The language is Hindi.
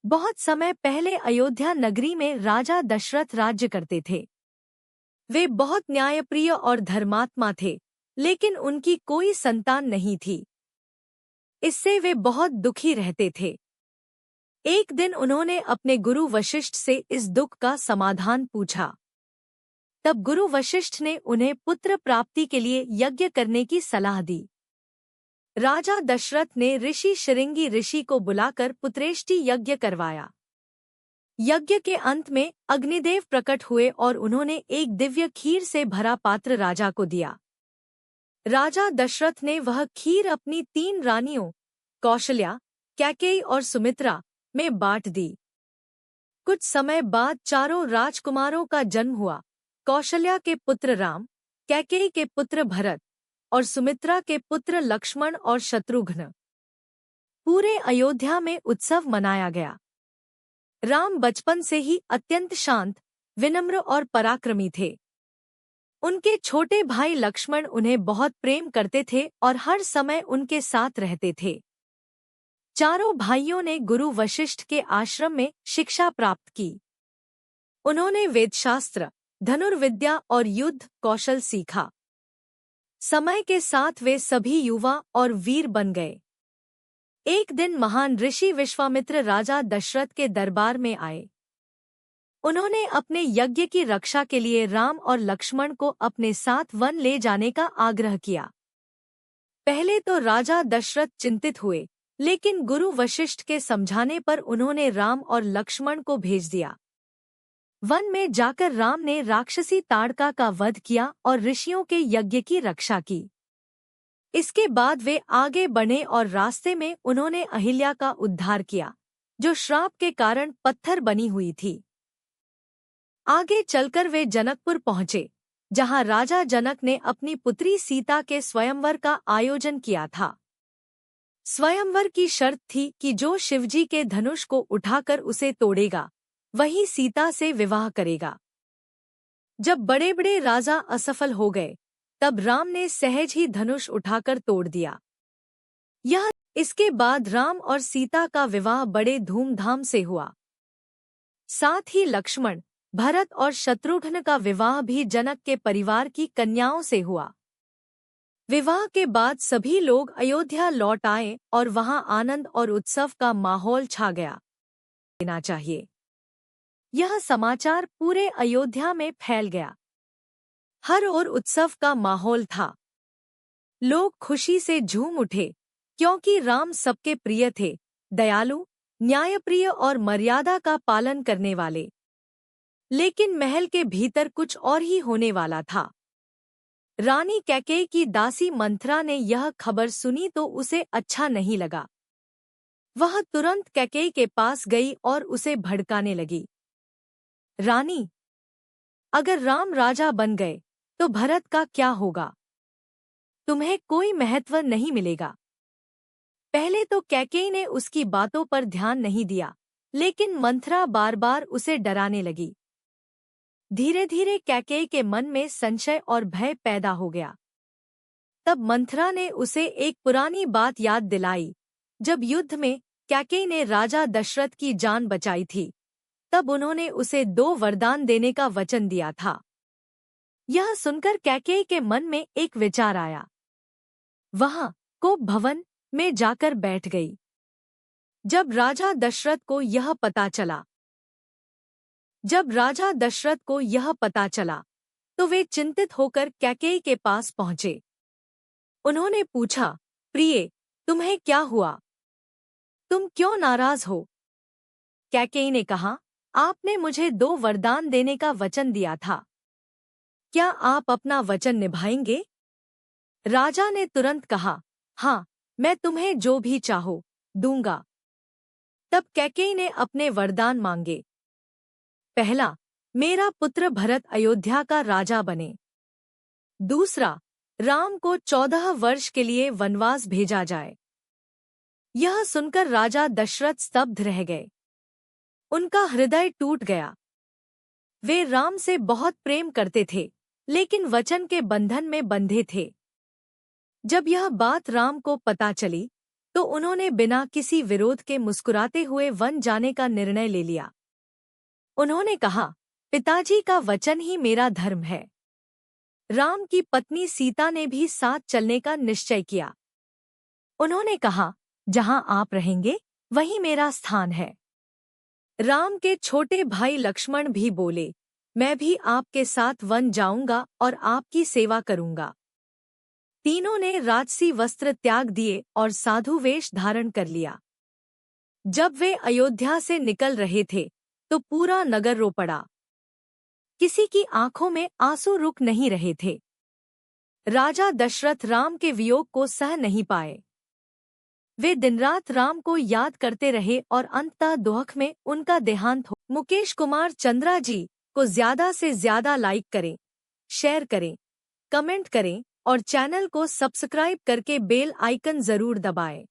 बहुत समय पहले अयोध्या नगरी में राजा दशरथ राज्य करते थे। वे बहुत न्यायप्रिय और धर्मात्मा थे, लेकिन उनकी कोई संतान नहीं थी। इससे वे बहुत दुखी रहते थे। एक दिन उन्होंने अपने गुरु वशिष्ठ से इस दुख का समाधान पूछा। तब गुरु वशिष्ठ ने उन्हें पुत्र प्राप्ति के लिए यज्ञ करने की सलाह दी। राजा दशरथ ने ऋषि शृंगी ऋषि को बुलाकर पुत्रेष्टि यज्ञ करवाया। यज्ञ के अंत में अग्निदेव प्रकट हुए और उन्होंने एक दिव्य खीर से भरा पात्र राजा को दिया। राजा दशरथ ने वह खीर अपनी 3 रानियों कौशल्या, कैकेयी और सुमित्रा में बांट दी। कुछ समय बाद चारों राजकुमारों का जन्म हुआ। कौशल्या के पुत्र राम, कैकेयी के पुत्र भरत और सुमित्रा के पुत्र लक्ष्मण और शत्रुघ्न। पूरे अयोध्या में उत्सव मनाया गया। राम बचपन से ही अत्यंत शांत, विनम्र और पराक्रमी थे। उनके छोटे भाई लक्ष्मण उन्हें बहुत प्रेम करते थे और हर समय उनके साथ रहते थे। चारों भाइयों ने गुरु वशिष्ठ के आश्रम में शिक्षा प्राप्त की। उन्होंने वेदशास्त्र, धनुर्विद्या और युद्ध कौशल सीखा। समय के साथ वे सभी युवा और वीर बन गए। एक दिन महान ऋषि विश्वामित्र राजा दशरथ के दरबार में आए। उन्होंने अपने यज्ञ की रक्षा के लिए राम और लक्ष्मण को अपने साथ वन ले जाने का आग्रह किया। पहले तो राजा दशरथ चिंतित हुए, लेकिन गुरु वशिष्ठ के समझाने पर उन्होंने राम और लक्ष्मण को भेज दिया। वन में जाकर राम ने राक्षसी ताड़का का वध किया और ऋषियों के यज्ञ की रक्षा की। इसके बाद वे आगे बढ़े और रास्ते में उन्होंने अहिल्या का उद्धार किया, जो श्राप के कारण पत्थर बनी हुई थी। आगे चलकर वे जनकपुर पहुंचे, जहां राजा जनक ने अपनी पुत्री सीता के स्वयंवर का आयोजन किया था। स्वयंवर की शर्त थी कि जो शिवजी के धनुष को उठाकर उसे तोड़ेगा, वही सीता से विवाह करेगा। जब बड़े बड़े राजा असफल हो गए, तब राम ने सहज ही धनुष उठाकर तोड़ दिया। इसके बाद राम और सीता का विवाह बड़े धूमधाम से हुआ। साथ ही लक्ष्मण, भरत और शत्रुघ्न का विवाह भी जनक के परिवार की कन्याओं से हुआ। विवाह के बाद सभी लोग अयोध्या लौट आए और वहां आनंद और उत्सव का माहौल छा गया। देना चाहिए। यह समाचार पूरे अयोध्या में फैल गया। हर ओर उत्सव का माहौल था। लोग खुशी से झूम उठे, क्योंकि राम सबके प्रिय थे, दयालु, न्यायप्रिय और मर्यादा का पालन करने वाले। लेकिन महल के भीतर कुछ और ही होने वाला था। रानी कैकेयी की दासी मंथरा ने यह खबर सुनी तो उसे अच्छा नहीं लगा। वह तुरंत कैकेयी के पास गई और उसे भड़काने लगी। रानी, अगर राम राजा बन गए तो भरत का क्या होगा? तुम्हें कोई महत्व नहीं मिलेगा। पहले तो कैकेयी ने उसकी बातों पर ध्यान नहीं दिया, लेकिन मंथरा बार बार उसे डराने लगी। धीरे धीरे कैकेयी के मन में संशय और भय पैदा हो गया। तब मंथरा ने उसे एक पुरानी बात याद दिलाई। जब युद्ध में कैकेयी ने राजा दशरथ की जान बचाई थी, तब उन्होंने उसे 2 वरदान देने का वचन दिया था। यह सुनकर कैकेयी के मन में एक विचार आया। वह कोप भवन में जाकर बैठ गई। जब राजा दशरथ को यह पता चला, तो वे चिंतित होकर कैकेयी के पास पहुंचे। उन्होंने पूछा, प्रिय, तुम्हें क्या हुआ? तुम क्यों नाराज हो? कैकेयी ने कहा, आपने मुझे 2 वरदान देने का वचन दिया था। क्या आप अपना वचन निभाएंगे? राजा ने तुरंत कहा, हाँ, मैं तुम्हें जो भी चाहो दूंगा। तब कैकेयी ने अपने वरदान मांगे। पहला, मेरा पुत्र भरत अयोध्या का राजा बने। दूसरा, राम को 14 वर्ष के लिए वनवास भेजा जाए। यह सुनकर राजा दशरथ स्तब्ध रह गए। उनका हृदय टूट गया। वे राम से बहुत प्रेम करते थे, लेकिन वचन के बंधन में बंधे थे। जब यह बात राम को पता चली, तो उन्होंने बिना किसी विरोध के मुस्कुराते हुए वन जाने का निर्णय ले लिया। उन्होंने कहा, पिताजी का वचन ही मेरा धर्म है। राम की पत्नी सीता ने भी साथ चलने का निश्चय किया। उन्होंने कहा, जहां आप रहेंगे वहीं मेरा स्थान है। राम के छोटे भाई लक्ष्मण भी बोले, मैं भी आपके साथ वन जाऊंगा और आपकी सेवा करूंगा। तीनों ने राजसी वस्त्र त्याग दिए और साधु वेश धारण कर लिया। जब वे अयोध्या से निकल रहे थे तो पूरा नगर रो पड़ा। किसी की आंखों में आंसू रुक नहीं रहे थे। राजा दशरथ राम के वियोग को सह नहीं पाए। वे दिनरात राम को याद करते रहे और अंततः दुख में उनका देहांत हो। मुकेश कुमार चंद्रा जी को ज्यादा से ज्यादा लाइक करें, शेयर करें, कमेंट करें और चैनल को सब्सक्राइब करके बेल आइकन जरूर दबाएं।